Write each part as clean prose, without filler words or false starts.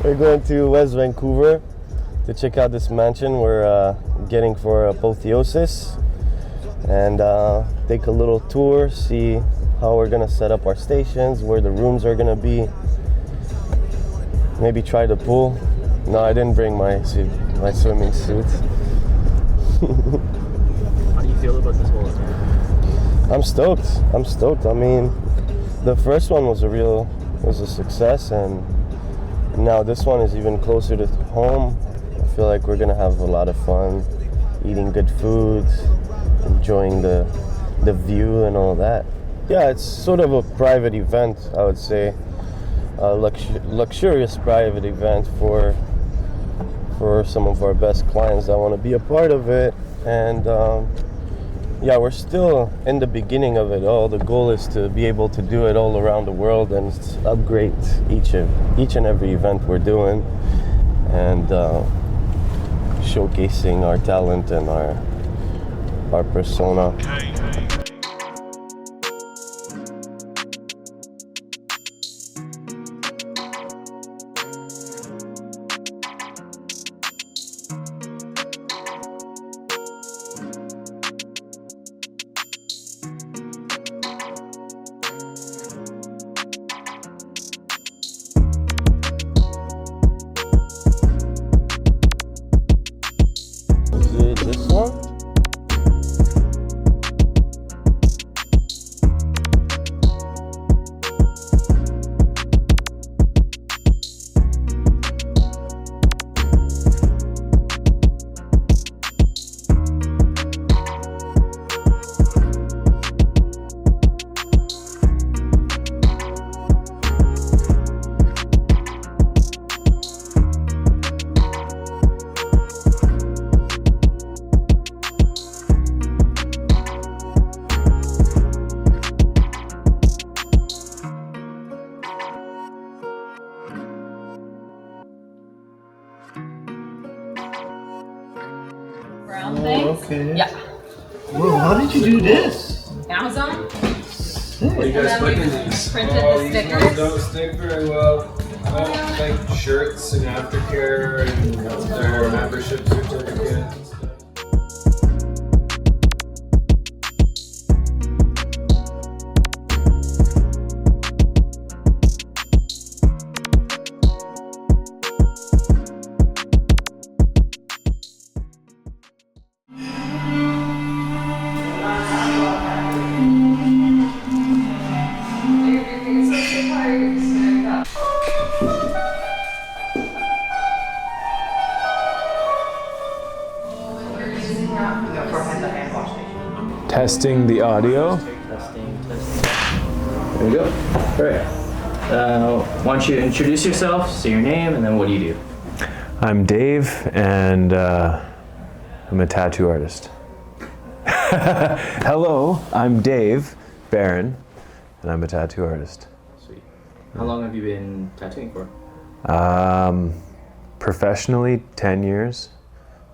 We're going to West Vancouver to check out this mansion we're getting for Apotheosis and take a little tour, see how we're gonna set up our stations, where the rooms are gonna be. Maybe try the pool. No, I didn't bring my swimming suit. How do you feel about this whole event? I'm stoked. I mean, the first one was a success, and now this one is even closer to home. I feel like we're gonna have a lot of fun, eating good food, enjoying the view and all that. Yeah, it's sort of a private event, I would say. A luxurious private event for some of our best clients that want to be a part of it. And yeah, we're still in the beginning of it all. The goal is to be able to do it all around the world and upgrade each and every event we're doing, and showcasing our talent and our persona. This one? Brown things. Okay. Yeah. Whoa, how did you do this? Amazon. What do you guys put in these? Printed the stickers. These don't stick very well. Like shirts and aftercare and their membership certificates and stuff. Testing the audio. Testing. There we go. All right. Why don't you introduce yourself, say your name, and then what do you do? I'm Dave, and I'm a tattoo artist. Hello, I'm Dave Barron, and I'm a tattoo artist. Sweet. How long have you been tattooing for? Professionally, 10 years,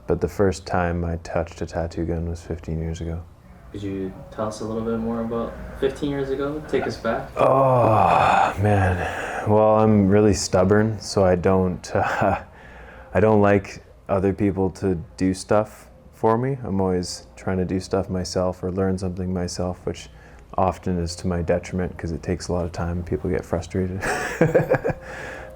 but the first time I touched a tattoo gun was 15 years ago. Could you tell us a little bit more about 15 years ago? Take us back. Oh man, well, I'm really stubborn, so I don't like other people to do stuff for me. I'm always trying to do stuff myself or learn something myself, which often is to my detriment because it takes a lot of time and people get frustrated.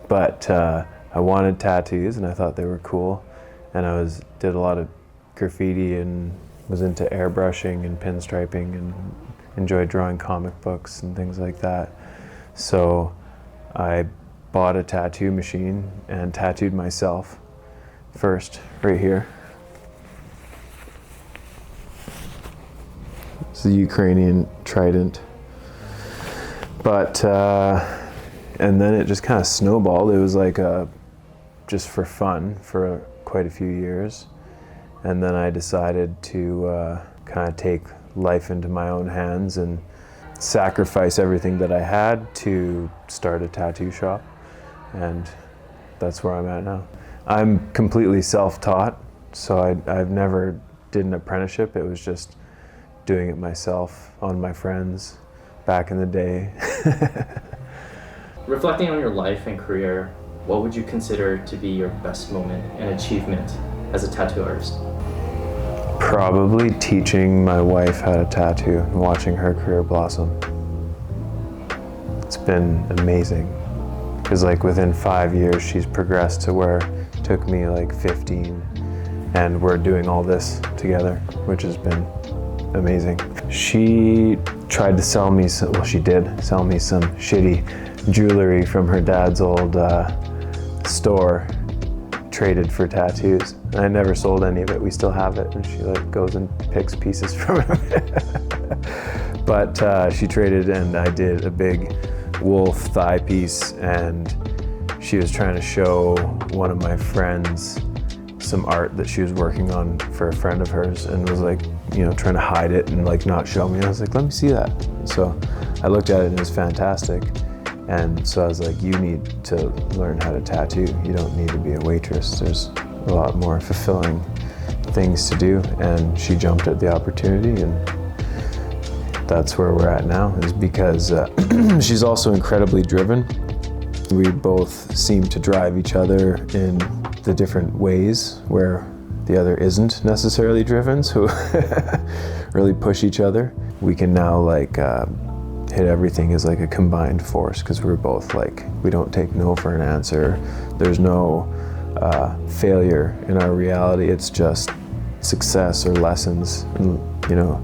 But I wanted tattoos and I thought they were cool, and I did a lot of graffiti and was into airbrushing and pinstriping and enjoyed drawing comic books and things like that. So I bought a tattoo machine and tattooed myself first, right here. It's a Ukrainian trident. But, and then it just kind of snowballed. It was like just for fun for quite a few years. And then I decided to kind of take life into my own hands and sacrifice everything that I had to start a tattoo shop. And that's where I'm at now. I'm completely self-taught, so I've never did an apprenticeship. It was just doing it myself on my friends back in the day. Reflecting on your life and career, what would you consider to be your best moment and achievement as a tattoo artist? Probably teaching my wife how to tattoo and watching her career blossom. It's been amazing. Because like within 5 years, she's progressed to where it took me like 15, and we're doing all this together, which has been amazing. She tried to sell me some, well, she did sell me some shitty jewelry from her dad's old store, traded for tattoos. And I never sold any of it. We still have it, and she like goes and picks pieces from it. But she traded, and I did a big wolf thigh piece, and she was trying to show one of my friends some art that she was working on for a friend of hers, and was like, you know, trying to hide it and like not show me. I was like, let me see that. So I looked at it and it was fantastic. And so I was like, you need to learn how to tattoo. You don't need to be a waitress. There's a lot more fulfilling things to do. And she jumped at the opportunity, and that's where we're at now, is because she's also incredibly driven. We both seem to drive each other in the different ways where the other isn't necessarily driven, so really push each other. We can now like hit everything as like a combined force, because we're both like, we don't take no for an answer. There's no failure in our reality. It's just success or lessons, and you know,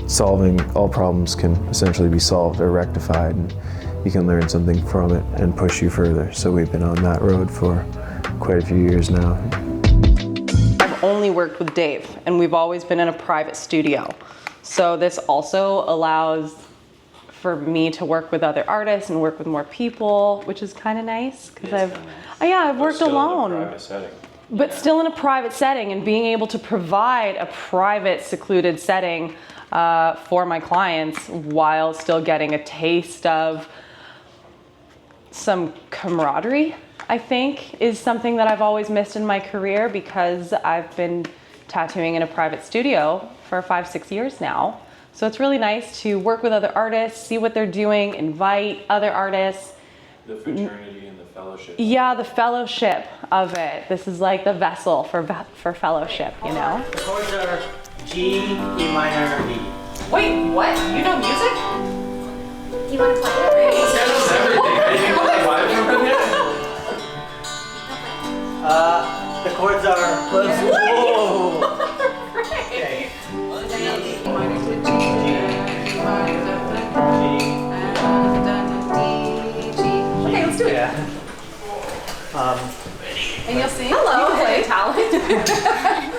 solving all problems can essentially be solved or rectified, and you can learn something from it and push you further. So we've been on that road for quite a few years now. I've only worked with Dave, and we've always been in a private studio. So this also allows for me to work with other artists and work with more people, which is kind of nice, because I've worked alone. But still in a private setting, and being able to provide a private, secluded setting for my clients while still getting a taste of some camaraderie, I think, is something that I've always missed in my career, because I've been tattooing in a private studio for 5-6 years now. So it's really nice to work with other artists, see what they're doing, invite other artists. The fraternity and the fellowship. Yeah, the fellowship of it. This is like the vessel for fellowship, you know? The chords are G, E minor, E. Wait, what? You know music? Do you want to play it? The chords are. Whoa! Okay. Okay, let's do it. Yeah. And you'll see. Hello. You play talent.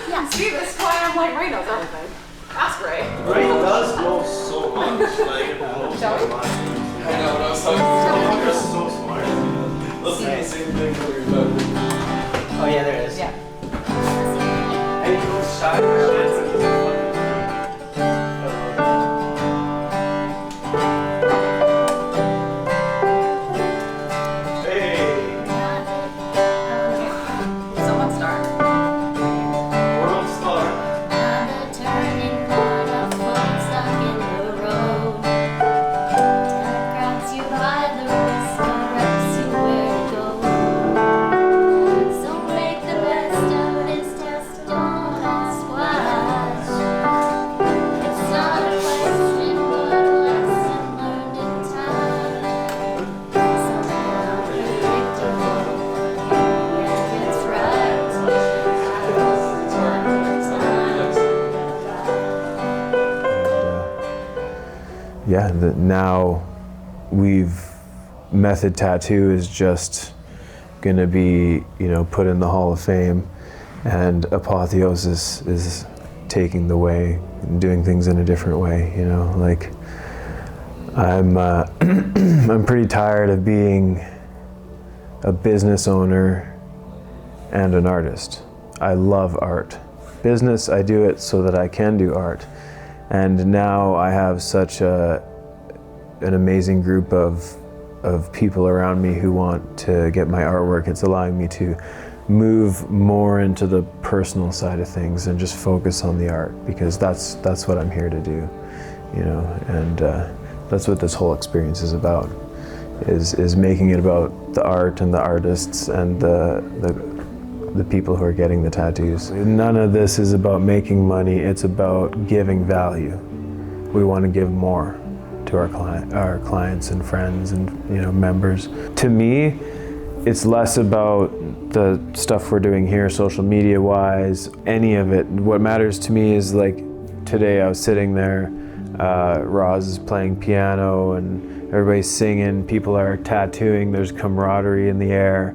Yeah. See, this is why I'm like, Ray knows everything. Ask Ray. Ray does know so much. Like, I know what I was talking about. You're so smart. Let's do the same thing that we were talking about. Oh yeah, there it is. Yeah. Hey, you were shy for shit. Yeah, now Method Tattoo is just gonna be, you know, put in the Hall of Fame, and Apotheosis is taking the way and doing things in a different way, you know, like I'm I'm pretty tired of being a business owner and an artist. I love art. Business, I do it so that I can do art. And now I have such an amazing group of people around me who want to get my artwork. It's allowing me to move more into the personal side of things and just focus on the art, because that's what I'm here to do, you know. And that's what this whole experience is about, is making it about the art and the artists and the people who are getting the tattoos. None of this is about making money, it's about giving value. We want to give more to our clients and friends and members. To me, it's less about the stuff we're doing here, social media wise, any of it. What matters to me is, like, today I was sitting there, Roz is playing piano and everybody's singing, people are tattooing, there's camaraderie in the air,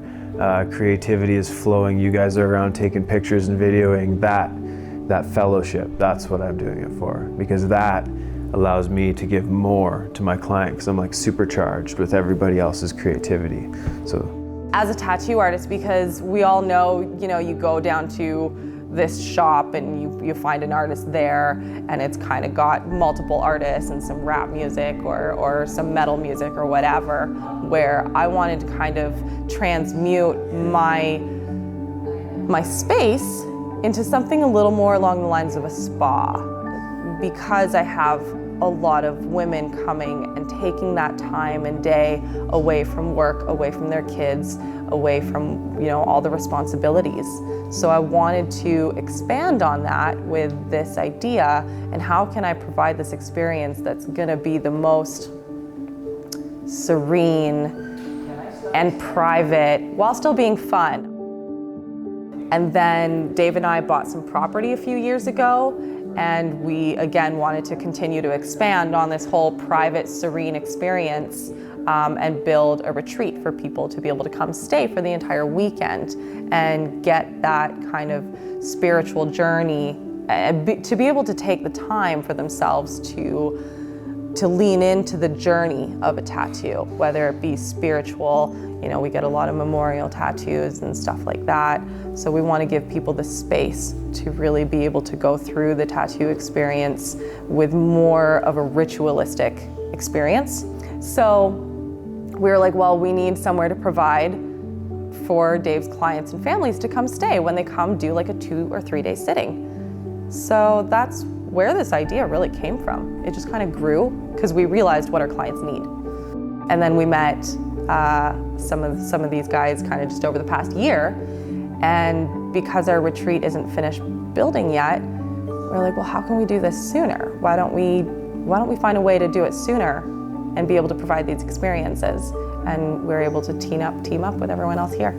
creativity is flowing, you guys are around taking pictures and videoing. That fellowship, that's what I'm doing it for, because that allows me to give more to my client, because I'm like supercharged with everybody else's creativity. So as a tattoo artist, because we all know, you go down to this shop and you find an artist there and it's kind of got multiple artists and some rap music or some metal music or whatever, where I wanted to kind of transmute my space into something a little more along the lines of a spa, because I have a lot of women coming and taking that time and day away from work, away from their kids, away from all the responsibilities. So I wanted to expand on that with this idea, and how can I provide this experience that's gonna be the most serene and private while still being fun. And then Dave and I bought some property a few years ago, and we again wanted to continue to expand on this whole private, serene experience, and build a retreat for people to be able to come stay for the entire weekend and get that kind of spiritual journey, and to be able to take the time for themselves to lean into the journey of a tattoo, whether it be spiritual. We get a lot of memorial tattoos and stuff like that. So we want to give people the space to really be able to go through the tattoo experience with more of a ritualistic experience. So we were like, well, we need somewhere to provide for Dave's clients and families to come stay when they come do like a 2 or 3 day sitting. So that's where this idea really came from. It just kind of grew because we realized what our clients need. And then we met some of these guys kind of just over the past year. And because our retreat isn't finished building yet, we're like, well, how can we do this sooner? Why don't we find a way to do it sooner and be able to provide these experiences? And we're able to team up with everyone else here.